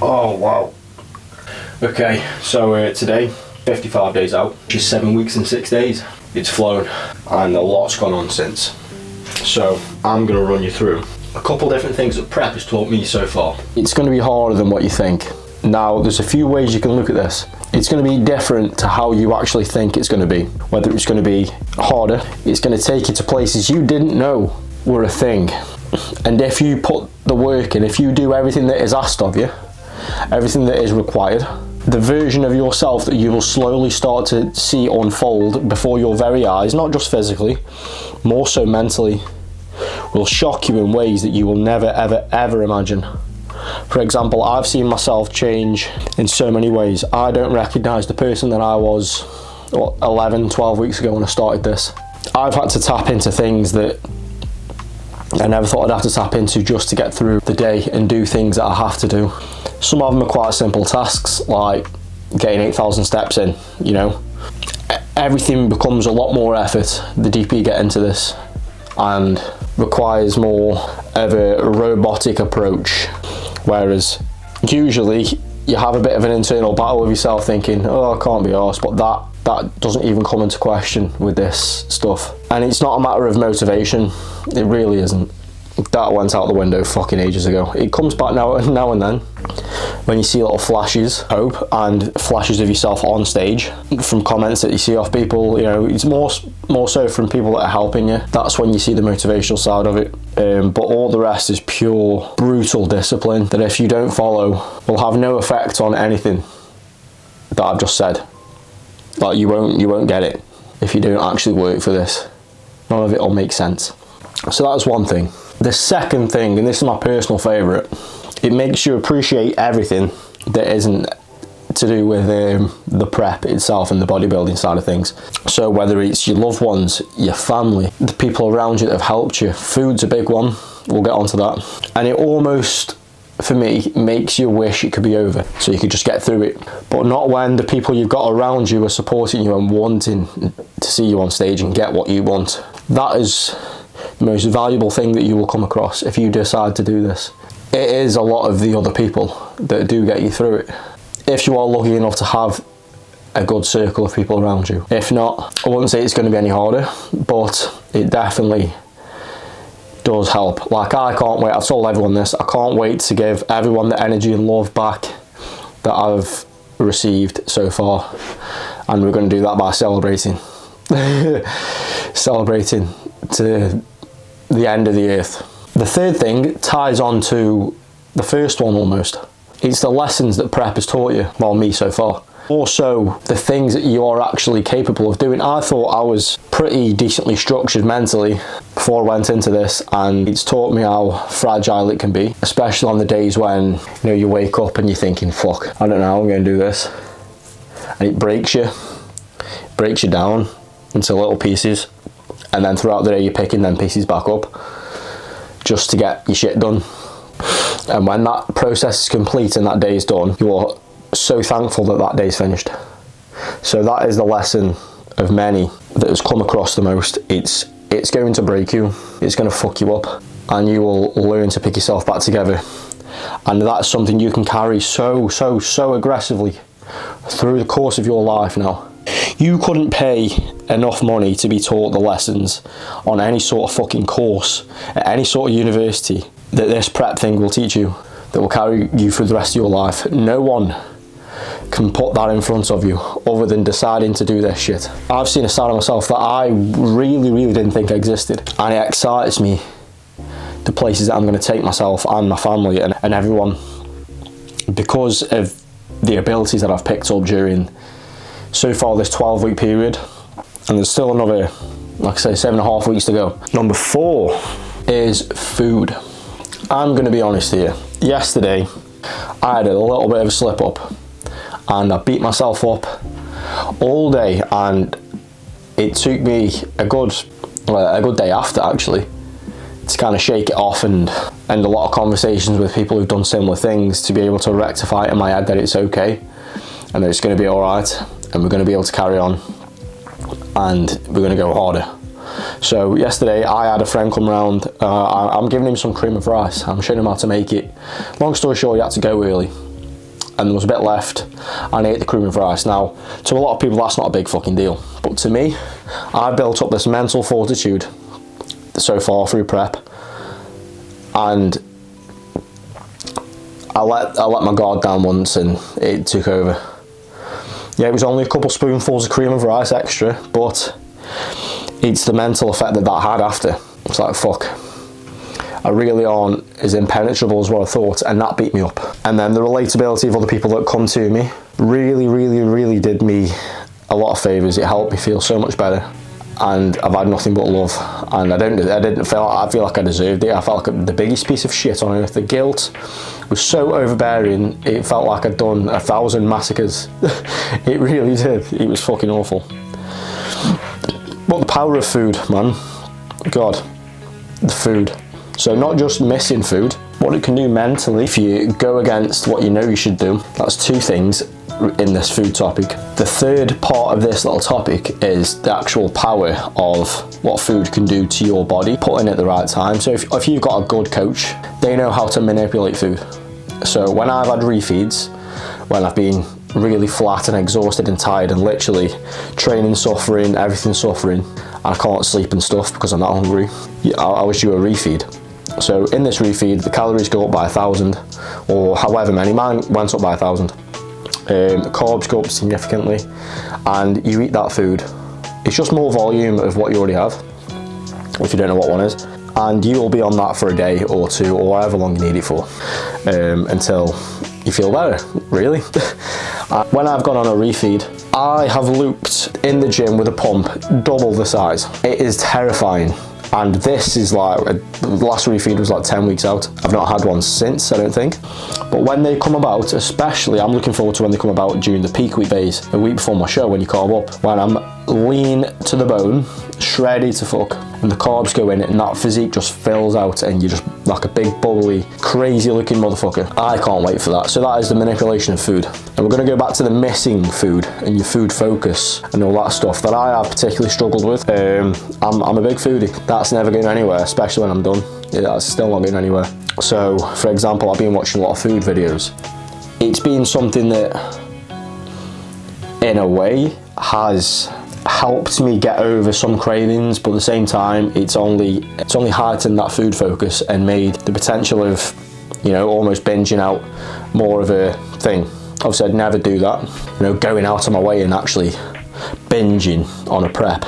Oh wow. Okay, so today, 55 days out, just 7 weeks and 6 days. It's flown, and a lot's gone on since. So I'm going to run you through a couple different things that prep has taught me so far. It's going to be harder than what you think. Now, there's a few ways you can look at this. It's going to be different to how you actually think it's going to be. Whether it's going to be harder, it's going to take you to places you didn't know were a thing. And if you put the work in, if you do everything that is asked of you, everything that is required, the version of yourself that you will slowly start to see unfold before your very eyes, not just physically, more so mentally, will shock you in ways that you will never, ever, ever imagine. For example, I've seen myself change in so many ways. I don't recognise the person that I was 11, 12 weeks ago when I started this. I've had to tap into things that I never thought I'd have to tap into just to get through the day and do things that I have to do. Some of them are quite simple tasks, like getting 8,000 steps in, you know. Everything becomes a lot more effort the deeper you get into this, and requires more of a robotic approach. Whereas usually you have a bit of an internal battle with yourself thinking, oh, I can't be arsed, but that doesn't even come into question with this stuff. And it's not a matter of motivation, it really isn't. That went out the window fucking ages ago. It comes back now and then when you see little flashes of hope and flashes of yourself on stage from comments that you see off people. You know, it's more so from people that are helping you. That's when you see the motivational side of it. But all the rest is pure brutal discipline that if you don't follow will have no effect on anything that I've just said. Like you won't get it if you don't actually work for this. None of it will make sense. So that's one thing. The second thing, and this is my personal favourite, it makes you appreciate everything that isn't to do with the prep itself and the bodybuilding side of things. So whether it's your loved ones, your family, the people around you that have helped you, food's a big one, we'll get onto that. And it almost, for me, makes you wish it could be over so you could just get through it. But not when the people you've got around you are supporting you and wanting to see you on stage and get what you want. That is the most valuable thing that you will come across if you decide to do this. It is a lot of the other people that do get you through it, if you are lucky enough to have a good circle of people around you. If not, I wouldn't say it's going to be any harder, but it definitely does help. Like, I can't wait, I've told everyone this, I can't wait to give everyone the energy and love back that I've received so far, and we're going to do that by celebrating celebrating to the end of the earth. The third thing ties on to the first one almost. It's the lessons that prep has taught you, well, me so far. Also, the things that you are actually capable of doing. I thought I was pretty decently structured mentally before I went into this, and it's taught me how fragile it can be, especially on the days when, you know, you wake up and you're thinking, fuck, I don't know how I'm going to do this. And it breaks you down into little pieces, and then throughout the day you're picking them pieces back up just to get your shit done. And when that process is complete and that day is done, you are so thankful that that day's finished. So that is the lesson of many that has come across the most. It's going to break you, it's going to fuck you up, and you will learn to pick yourself back together. And that's something you can carry so aggressively through the course of your life now. You couldn't pay enough money to be taught the lessons on any sort of fucking course at any sort of university that this prep thing will teach you, that will carry you through the rest of your life. No one can put that in front of you other than deciding to do this shit. I've seen a side of myself that I really didn't think existed, and it excites me, the places that I'm going to take myself and my family and everyone, because of the abilities that I've picked up during so far this 12-week period, and there's still another, like I say, 7.5 weeks to go. Number 4 is food. I'm going to be honest here. Yesterday, I had a little bit of a slip up, and I beat myself up all day, and it took me a good day after, actually, to kind of shake it off, and a lot of conversations with people who've done similar things to be able to rectify it in my head that it's okay and that it's going to be all right, and we're going to be able to carry on, and we're going to go harder. So yesterday I had a friend come round. I'm giving him some cream of rice. I'm showing him how to make it. Long story short, he had to go early, and there was a bit left, and I ate the cream of rice. Now, to a lot of people, that's not a big fucking deal, but to me, I've built up this mental fortitude so far through prep, and I let my guard down once and it took over. Yeah, it was only a couple spoonfuls of cream of rice extra, but it's the mental effect that had after. It's like, fuck, I really aren't as impenetrable as what I thought, and that beat me up. And then the relatability of other people that come to me really did me a lot of favours. It helped me feel so much better, and I've had nothing but love, and I feel like I deserved it. I felt like the biggest piece of shit on earth. The guilt was so overbearing, it felt like I'd done 1,000 massacres. It really did. It was fucking awful. But the power of food, man. God, the food. So not just missing food, what it can do mentally if you go against what you know you should do. That's two things in this food topic. The third part of this little topic is the actual power of what food can do to your body, put in at the right time. So if you've got a good coach, they know how to manipulate food. So when I've had refeeds, when I've been really flat and exhausted and tired and literally training suffering, everything suffering, I can't sleep and stuff because I'm not hungry, I was due a refeed. So in this refeed, the calories go up by 1,000 or however many. Mine went up by 1,000. The carbs go up significantly, and you eat that food. It's just more volume of what you already have, if you don't know what one is, and you will be on that for a day or two or however long you need it for, until you feel better, really. When I've gone on a refeed, I have looped in the gym with a pump double the size. It is terrifying. And this is like, the last refeed was like 10 weeks out. I've not had one since, I don't think. But when they come about, especially, I'm looking forward to when they come about during the peak week days, the week before my show, when you carb up, when I'm lean to the bone, shreddy to fuck, and the carbs go in, and that physique just fills out, and you're just like a big, bubbly, crazy looking motherfucker. I can't wait for that. So that is the manipulation of food. And we're gonna go back to the missing food and your food focus and all that stuff that I have particularly struggled with. I'm a big foodie. That's never going anywhere, especially when I'm done. That's still not going anywhere. So, for example, I've been watching a lot of food videos. It's been something that, in a way, has helped me get over some cravings, but at the same time, it's only heightened that food focus and made the potential of, you know, almost binging out more of a thing. Obviously, I'd never do that. You know, going out of my way and actually binging on a prep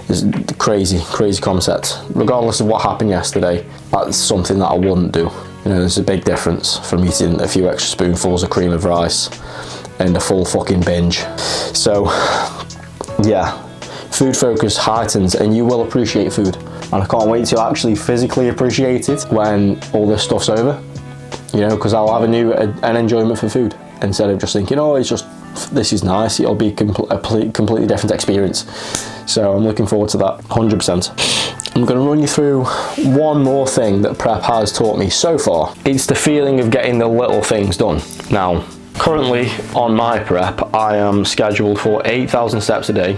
is a crazy concept. Regardless of what happened yesterday, that's something that I wouldn't do. You know, there's a big difference from eating a few extra spoonfuls of cream of rice and a full fucking binge. So, yeah, food focus heightens and you will appreciate food. And I can't wait to actually physically appreciate it when all this stuff's over. You know, because I'll have an enjoyment for food instead of just thinking, oh, it's just, this is nice. It'll be a completely different experience. So I'm looking forward to that, 100%. I'm going to run you through one more thing that prep has taught me so far. It's the feeling of getting the little things done. Now, currently on my prep, I am scheduled for 8,000 steps a day,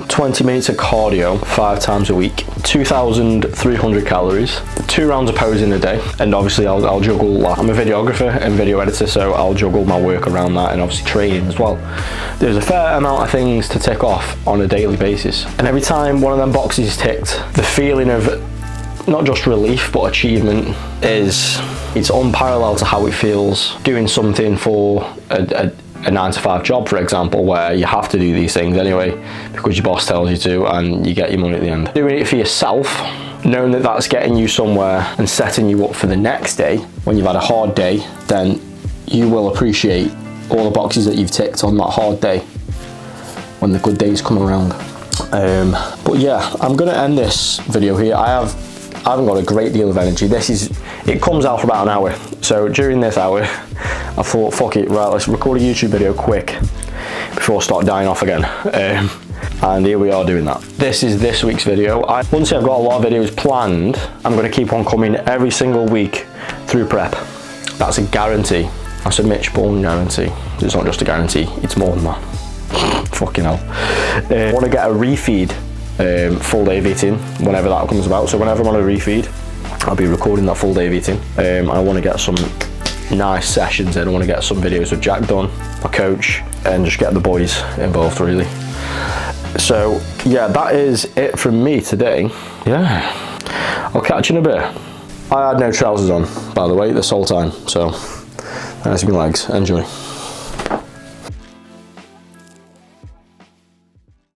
20 minutes of cardio 5 times a week, 2,300 calories, 2 rounds of posing a day, and obviously I'll juggle that. I'm a videographer and video editor, so I'll juggle my work around that and obviously training as well. There's a fair amount of things to tick off on a daily basis, and every time one of them boxes is ticked, the feeling of not just relief but achievement it's unparalleled to how it feels doing something for a 9-to-5 job, for example, where you have to do these things anyway because your boss tells you to and you get your money at the end. Doing it for yourself, knowing that that's getting you somewhere and setting you up for the next day when you've had a hard day, then you will appreciate all the boxes that you've ticked on that hard day when the good days come around. But yeah, I'm gonna end this video here. I haven't got a great deal of energy. It comes out for about an hour. So during this hour, I thought, fuck it, right, let's record a YouTube video quick before I start dying off again. And here we are doing that. This is this week's video. Once I've got a lot of videos planned, I'm gonna keep on coming every single week through prep. That's a guarantee. That's a Mitch Ball guarantee. It's not just a guarantee, it's more than that. Fucking hell. I wanna get a refeed full day of eating whenever that comes about. So whenever I'm on a refeed, I'll be recording that full day of eating. I want to get some nice sessions in. I want to get some videos with Jack done, my coach, and just get the boys involved really. So yeah, that is it from me today. Yeah, I'll catch you in a bit. I had no trousers on, by the way, this whole time, so there's my legs. Enjoy.